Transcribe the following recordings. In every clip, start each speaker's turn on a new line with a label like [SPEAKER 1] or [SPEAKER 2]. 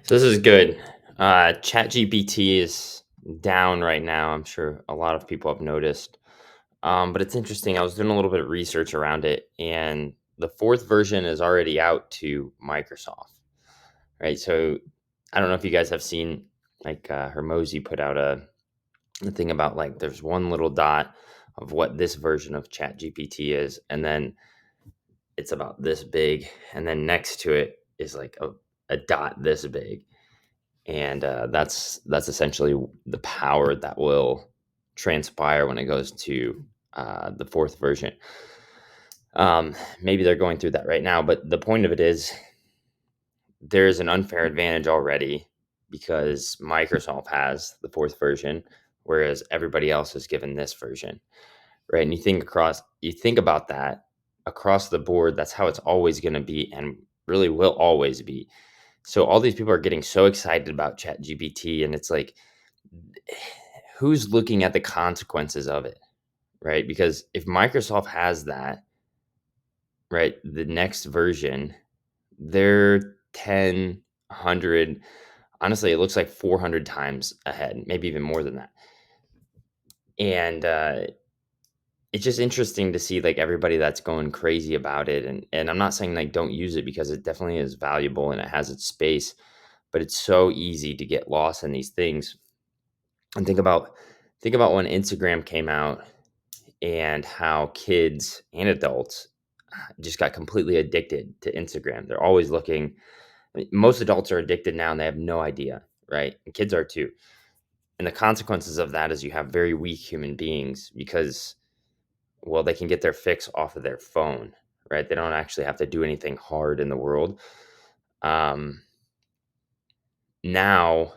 [SPEAKER 1] So this is good. ChatGPT is down right now. I'm sure a lot of people have noticed. But it's interesting. I was doing a little bit of research around it, and the fourth version is already out to Microsoft, right? So I don't know if you guys have seen, like, Hermosi put out a thing about, like, there's one little dot of what this version of ChatGPT is, and then it's about this big, and then next to it is like a dot this big, and that's essentially the power that will transpire when it goes to the fourth version. Maybe they're going through that right now, but the point of it is there's an unfair advantage already because Microsoft has the fourth version, whereas everybody else is given this version, right? And you think about that across the board. That's how it's always going to be, and really will always be. So all these people are getting so excited about ChatGPT, and it's like, who's looking at the consequences of it, right? Because if Microsoft has that, right, the next version, they're 10, 100, honestly, it looks like 400 times ahead, maybe even more than that. And it's just interesting to see, like, everybody that's going crazy about it. And I'm not saying, like, don't use it, because it definitely is valuable and it has its space, but it's so easy to get lost in these things. And think about when Instagram came out and how kids and adults just got completely addicted to Instagram. They're always looking. I mean, most adults are addicted now and they have no idea, right? And kids are too. And the consequences of that is you have very weak human beings because, well, they can get their fix off of their phone, right? They don't actually have to do anything hard in the world. Um, Now,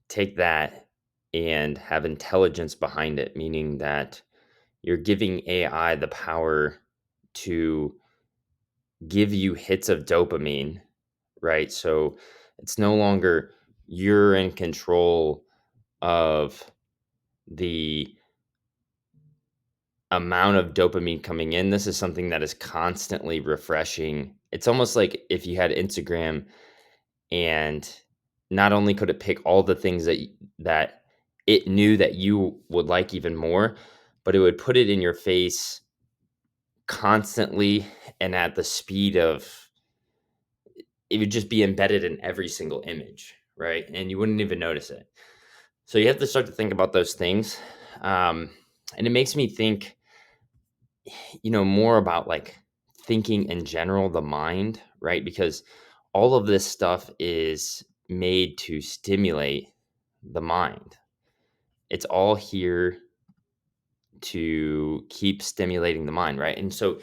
[SPEAKER 1] take that and have intelligence behind it, meaning that you're giving AI the power to give you hits of dopamine, right? So it's no longer you're in control of the amount of dopamine coming in. This is something that is constantly refreshing. It's almost like if you had Instagram, and not only could it pick all the things that it knew that you would like even more, but it would put it in your face constantly and at the speed of, it would just be embedded in every single image, right? And you wouldn't even notice it. So you have to start to think about those things. Um, and it makes me think, more about, like, thinking in general, the mind, right? Because all of this stuff is made to stimulate the mind. It's all here to keep stimulating the mind, right? And so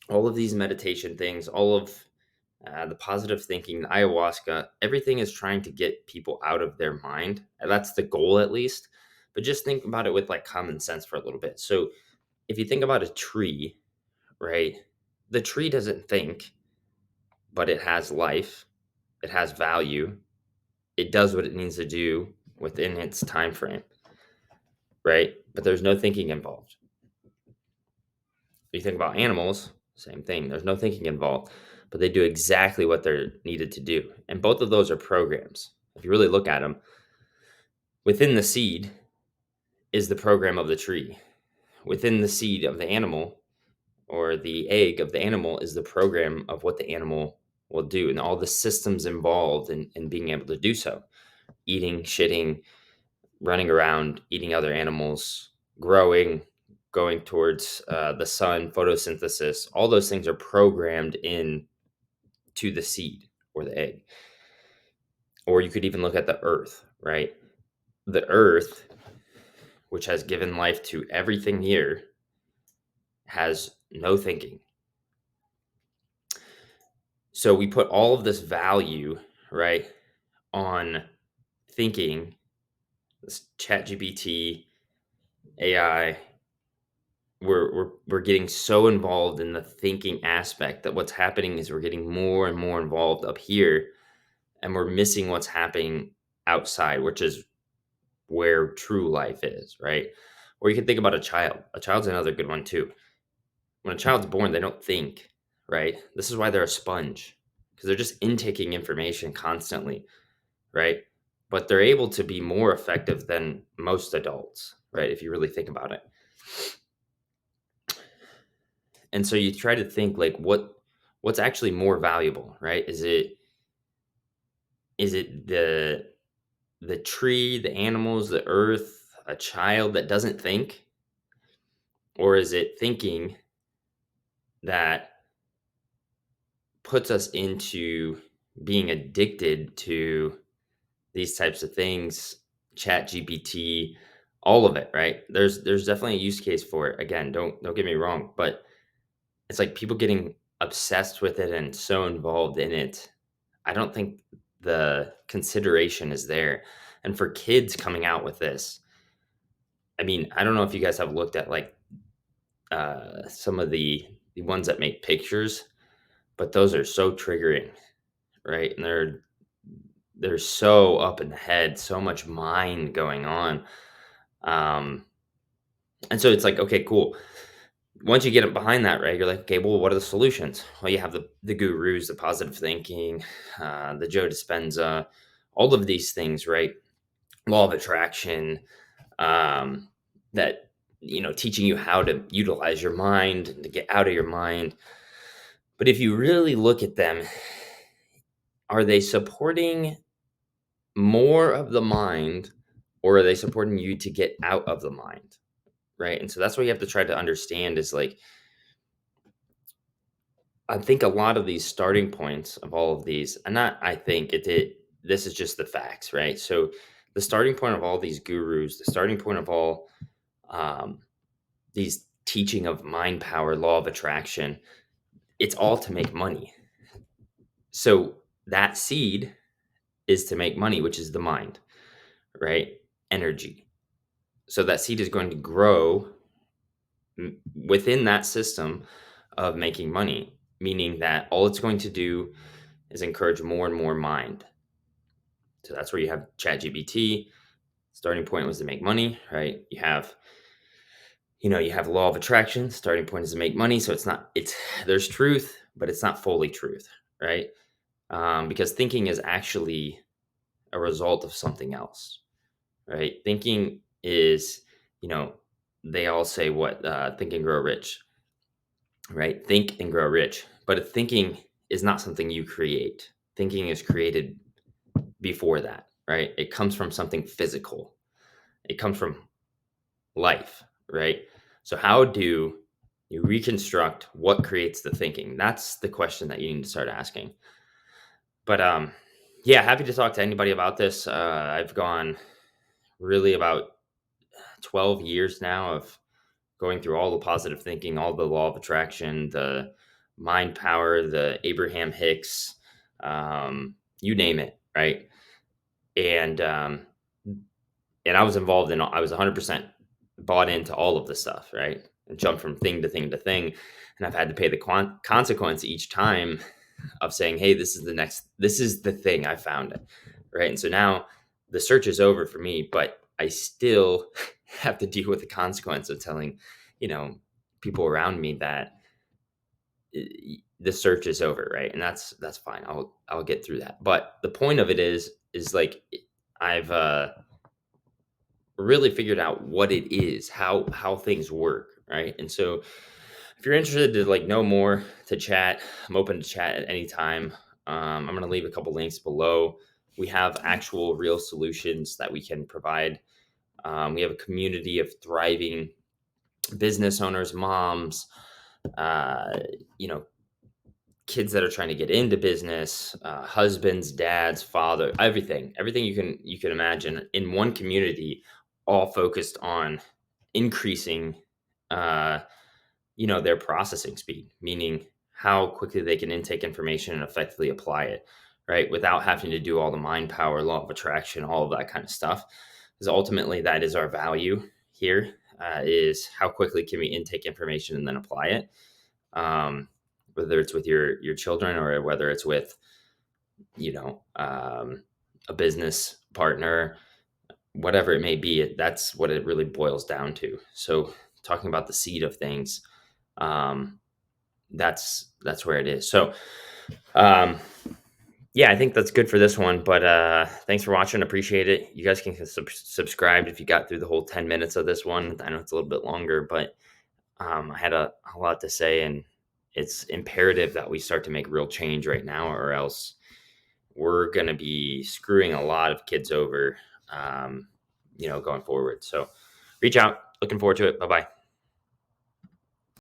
[SPEAKER 1] all of these meditation things, all of the positive thinking, the ayahuasca, everything is trying to get people out of their mind. And that's the goal, at least. But just think about it with, like, common sense for a little bit. So if you think about a tree, right? The tree doesn't think, but it has life, it has value, it does what it needs to do within its time frame, right? But there's no thinking involved. You think about animals, same thing. There's no thinking involved, but they do exactly what they're needed to do. And both of those are programs. If you really look at them, within the seed is the program of the tree. Within the seed of the animal, or the egg of the animal, is the program of what the animal will do, and all the systems involved in being able to do so: eating, shitting, running around, eating other animals, growing, going towards the sun, photosynthesis. All those things are programmed in to the seed or the egg. Or you could even look at the earth, right? The earth, which has given life to everything here, has no thinking. So we put all of this value, right, on thinking, this chat GPT, AI. We're getting so involved in the thinking aspect that what's happening is we're getting more and more involved up here, and we're missing what's happening outside, which is where true life is, right? Or you can think about a child. A child's another good one too. When a child's born, they don't think, right? This is why they're a sponge. because they're just intaking information constantly, right? But they're able to be more effective than most adults, right? If you really think about it. And so you try to think like what's actually more valuable, right? Is it the tree, the animals, the earth, a child that doesn't think, or is it thinking that puts us into being addicted to these types of things, chat GPT, all of it, right? There's definitely a use case for it. Again, don't get me wrong, but it's like people getting obsessed with it and so involved in it. I don't think the consideration is there. And for kids coming out with this, I mean, I don't know if you guys have looked at like some of the ones that make pictures, but those are so triggering, right? And they're so up in the head, so much mind going on. Um, and so it's like, okay, cool. Once you get it behind that, right, you're like, okay, well, what are the solutions? Well, you have the gurus, the positive thinking, the Joe Dispenza, all of these things, right? Law of attraction, um, that teaching you how to utilize your mind and to get out of your mind. But if you really look at them, are they supporting more of the mind, or are they supporting you to get out of the mind? Right. And so that's what you have to try to understand is like, I think a lot of these starting points of all of these, and not I think this is just the facts, right? So the starting point of all these gurus, the starting point of all um, these teaching of mind power, law of attraction, it's all to make money. So that seed is to make money, which is the mind, right? Energy. So that seed is going to grow within that system of making money, meaning that all it's going to do is encourage more and more mind. So that's where you have ChatGPT. Starting point was to make money, right? You have law of attraction. Starting point is to make money. So it's there's truth, but it's not fully truth, right? Because thinking is actually a result of something else, right? Thinking is, you know, they all say what think and grow rich, right? Think and grow rich. But thinking is not something you create. Thinking is created before that, right? It comes from something physical. It comes from life, right? So how do you reconstruct what creates the thinking? That's the question that you need to start asking. But yeah, happy to talk to anybody about this. I've gone really about 12 years now of going through all the positive thinking, all the law of attraction, the mind power, the Abraham Hicks, you name it, right? And I was involved in. I was 100% bought into all of the stuff, right? And jumped from thing to thing to thing, and I've had to pay the consequence each time of saying, "Hey, this is the thing. I found it," right? And so now the search is over for me, but I still have to deal with the consequence of telling, people around me that the search is over, right? And that's fine. I'll get through that. But the point of it is like I've really figured out what it is, how things work, right? And so if you're interested to like know more to chat, I'm open to chat at any time. I'm going to leave a couple links below. We have actual real solutions that we can provide. We have a community of thriving business owners, moms, uh, you know, kids that are trying to get into business, husbands, dads, father, everything you can imagine in one community, all focused on increasing, uh, their processing speed, meaning how quickly they can intake information and effectively apply it, right? Without having to do all the mind power, law of attraction, all of that kind of stuff. Because ultimately, that is our value here, is how quickly can we intake information and then apply it. Whether it's with your children or whether it's with, a business partner, whatever it may be, that's what it really boils down to. So talking about the seed of things, um, that's where it is. So Um, yeah, I think that's good for this one. But thanks for watching. Appreciate it. You guys can subscribe if you got through the whole 10 minutes of this one. I know it's a little bit longer, but I had a lot to say, and it's imperative that we start to make real change right now, or else we're going to be screwing a lot of kids over, going forward. So reach out. Looking forward to it. Bye bye.